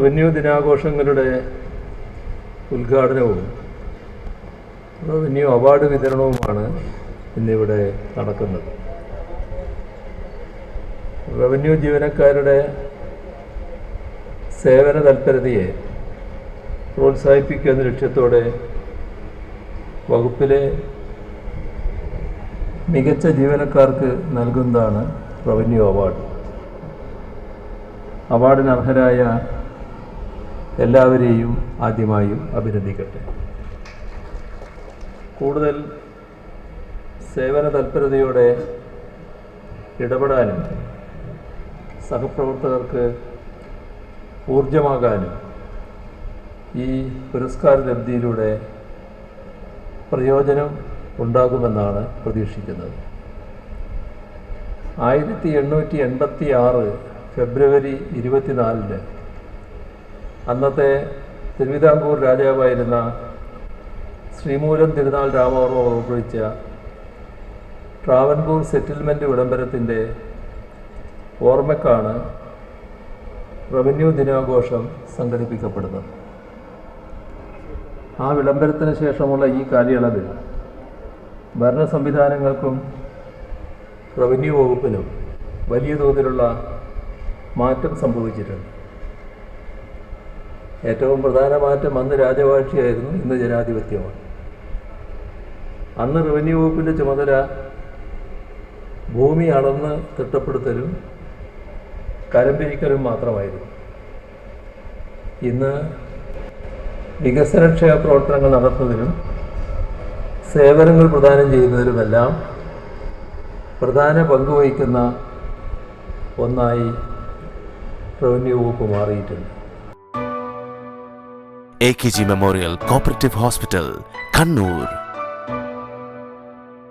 Revenue ദിനാഘോഷങ്ങളുടെ ഉദ്ഘാടനവും revenue award വിതരണവുമാണ് ഇന്നിവിടെ നടക്കുന്നത്. റവന്യൂ ജീവനക്കാരുടെ സേവന തൽപരതയെ പ്രോത്സാഹിപ്പിക്കുക എന്ന ലക്ഷ്യത്തോടെ വകുപ്പിലെ മികച്ച ജീവനക്കാർക്ക് നൽകുന്നതാണ് റവന്യൂ അവാർഡ്. അവാർഡിന് അർഹരായ എല്ലാവരെയും ആദ്യമായും അഭിനന്ദിക്കട്ടെ. കൂടുതൽ സേവന തൽപരതയോടെ ഇടപെടാനും സഹപ്രവർത്തകർക്ക് ഊർജമാകാനും ഈ പുരസ്കാര ലബ്ധിയിലൂടെ പ്രയോജനം ഉണ്ടാകുമെന്നാണ് പ്രതീക്ഷിക്കുന്നത്. 1886 ഫെബ്രുവരി 24 അന്നത്തെ തിരുവിതാംകൂർ രാജാവായിരുന്ന ശ്രീമൂലം തിരുനാൾ രാമവർമ്മ പുറപ്പെടുവിച്ച ട്രാവൻകൂർ സെറ്റിൽമെൻറ്റ് വിളംബരത്തിൻ്റെ ഓർമ്മയ്ക്കാണ് റവന്യൂ ദിനാഘോഷം സംഘടിപ്പിക്കപ്പെടുന്നത്. ആ വിളംബരത്തിന് ശേഷമുള്ള ഈ കാലയളവിൽ ഭരണ സംവിധാനങ്ങൾക്കും റവന്യൂ വകുപ്പിനും വലിയ തോതിലുള്ള മാറ്റം സംഭവിച്ചിട്ടുണ്ട്. ഏറ്റവും പ്രധാന മാറ്റം അന്ന് രാജവാഴ്ചയായിരുന്നു, ഇന്ന് ജനാധിപത്യമാണ്. അന്ന് റവന്യൂ വകുപ്പിൻ്റെ ചുമതല ഭൂമി അളന്ന് തിട്ടപ്പെടുത്തലും കരംപിരിക്കലും മാത്രമായിരുന്നു. ഇന്ന് വികസനക്ഷേമ പ്രവർത്തനങ്ങൾ നടത്തുന്നതിലും സേവനങ്ങൾ പ്രദാനം ചെയ്യുന്നതിലുമെല്ലാം പ്രധാന പങ്ക് വഹിക്കുന്ന ഒന്നായി റവന്യൂ വകുപ്പ് മാറിയിട്ടുണ്ട്. AKG memorial cooperative hospital, Kannur.